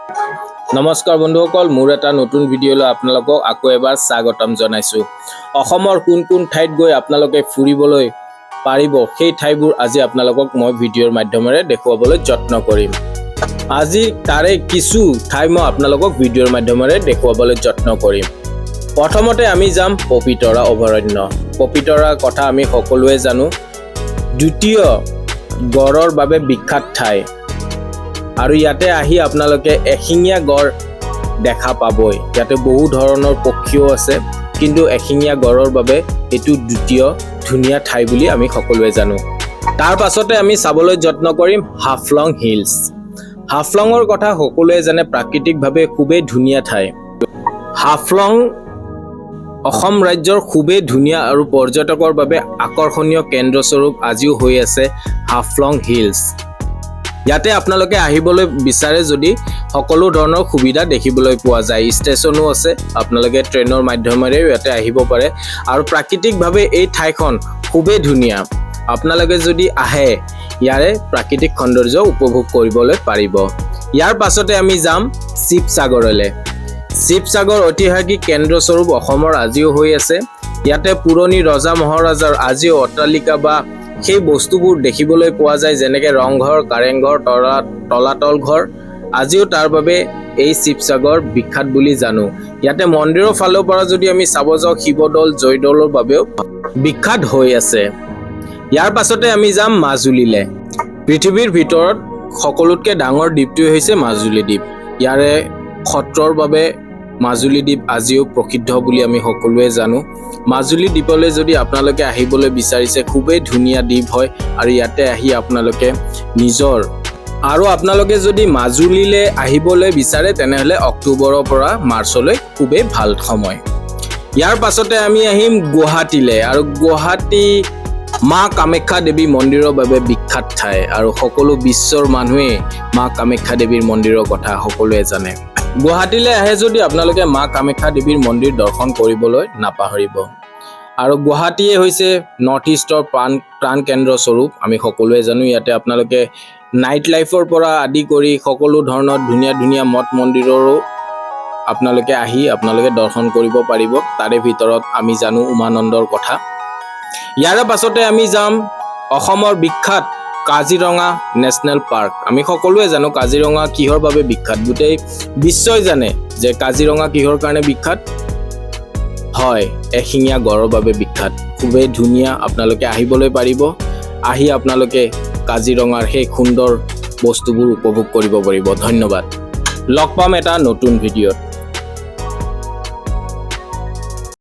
নমস্কাৰ বন্ধুসকল, মোৰ এটা নতুন ভিডিঅ'লৈ আপোনালোকক আকৌ এবাৰ স্বাগতম জনাইছোঁ। অসমৰ কোন কোন ঠাইত গৈ আপোনালোকে ফুৰিবলৈ পাৰিব সেই ঠাইবোৰ আজি আপোনালোকক মই ভিডিঅ'ৰ মাধ্যমেৰে দেখুৱাবলৈ যত্ন কৰিম। আজি তাৰে কিছু ঠাই মই আপোনালোকক ভিডিঅ'ৰ মাধ্যমেৰে দেখুৱাবলৈ যত্ন কৰিম। প্ৰথমতে আমি যাম পবিতৰা অভয়াৰণ্য। পবিতৰাৰ কথা আমি সকলোৱে জানো, দ্বিতীয় গড়ৰ বাবে বিখ্যাত ঠাই। আৰু ইয়াতে আহি আপোনালোকে এশিঙীয়া গড় দেখা পাবই। ইয়াতে বহু ধৰণৰ পক্ষীও আছে, কিন্তু এশিঙীয়া গড়ৰ বাবে এইটো দ্বিতীয় ধুনীয়া ঠাই বুলি আমি সকলোৱে জানো। তাৰ পাছতে আমি চাবলৈ যত্ন কৰিম হাফলং হিলছ। হাফলঙৰ কথা সকলোৱে জানে, প্ৰাকৃতিকভাৱে খুবেই ধুনীয়া ঠাই। হাফলং অসম ৰাজ্যৰ খুবেই ধুনীয়া আৰু পৰ্যটকৰ বাবে আকৰ্ষণীয় কেন্দ্ৰস্বৰূপ আজিও হৈ আছে হাফলং হিলছ। ইয়াতে আপোনালোকে আহিবলৈ বিচাৰে যদি সকলো ধৰণৰ সুবিধা দেখিবলৈ পোৱা যায়। ষ্টেচনো আছে, আপোনালোকে ট্ৰেইনৰ মাধ্যমেৰেও ইয়াতে আহিব পাৰে। আৰু প্ৰাকৃতিকভাৱে এই ঠাইখন খুবেই ধুনীয়া। আপোনালোকে যদি আহে ইয়াৰে প্ৰাকৃতিক সৌন্দৰ্য উপভোগ কৰিবলৈ পাৰিব। ইয়াৰ পাছতে আমি যাম শিৱসাগৰলৈ। শিৱসাগৰ ঐতিহাসিক কেন্দ্ৰস্বৰূপ অসমৰ আজিও হৈ আছে। ইয়াতে পুৰণি ৰজা মহাৰাজাৰ আজিও অট্টালিকা বা সেই বস্তুবোৰ দেখিবলৈ পোৱা যায়, যেনেকৈ ৰংঘৰ, কাৰেংঘৰ, তলাতল ঘৰ। আজিও তাৰ বাবে এই শিৱসাগৰ বিখ্যাত বুলি জানো। ইয়াতে মন্দিৰৰ ফালৰ পৰা যদি আমি চাব যাওঁ, শিৱদৌল, জয়দৌলৰ বাবেও বিখ্যাত হৈ আছে। ইয়াৰ পাছতে আমি যাম মাজুলীলৈ। পৃথিৱীৰ ভিতৰত সকলোতকৈ ডাঙৰ দ্বীপটোৱে হৈছে মাজুলী দ্বীপ। ইয়াৰে সত্ৰৰ বাবে মাজুলী দ্বীপ আজিও প্ৰসিদ্ধ বুলি আমি সকলোৱে জানো। মাজুলী দ্বীপলৈ যদি আপোনালোকে আহিবলৈ বিচাৰিছে, খুবেই ধুনীয়া দ্বীপ হয়। আৰু ইয়াতে আহি আপোনালোকে আপোনালোকে যদি মাজুলীলৈ আহিবলৈ বিচাৰে, তেনেহ'লে অক্টোবৰৰ পৰা মাৰ্চলৈ খুবেই ভাল সময়। ইয়াৰ পাছতে আমি আহিম গুৱাহাটীলৈ। আৰু গুৱাহাটী মা কামাখ্যা দেৱী মন্দিৰৰ বাবে বিখ্যাত ঠাই। আৰু সকলো বিশ্বৰ মানুহে মা কামাখ্যা দেৱীৰ মন্দিৰৰ কথা সকলোৱে জানে। গুৱাহাটীলৈ আহে যদি আপোনালোকে মা কামাখ্যা দেৱীৰ মন্দিৰ দৰ্শন কৰিবলৈ নাপাহৰিব। আৰু গুৱাহাটীয়ে হৈছে নৰ্থ ইষ্টৰ প্ৰাণ কেন্দ্ৰ স্বৰূপ, আমি সকলোৱে জানো। ইয়াতে আপোনালোকে নাইট লাইফৰ পৰা আদি কৰি সকলো ধৰণৰ ধুনীয়া ধুনীয়া মঠ মন্দিৰৰো আপোনালোকে দৰ্শন কৰিব পাৰিব। তাৰে ভিতৰত আমি জানো উমানন্দৰ কথা। ইয়াৰে পাছতে আমি যাম অসমৰ বিখ্যাত কাজিৰঙা নেশ্যনেল পাৰ্ক। আমি সকলোৱে জানো কাজিৰঙা কিহৰ বাবে বিখ্যাত, গোটেই বিশ্বই জানে যে কাজিৰঙা কিহৰ কাৰণে বিখ্যাত। হয়, এশিঙীয়া গড়ৰ বাবে বিখ্যাত। খুবেই ধুনীয়া, আপোনালোকে আহিবলৈ পাৰিব। আহি আপোনালোকে কাজিৰঙাৰ সেই সুন্দৰ বস্তুবোৰ উপভোগ কৰিব পাৰিব। ধন্যবাদ। লগ পাম এটা নতুন ভিডিঅ'ত।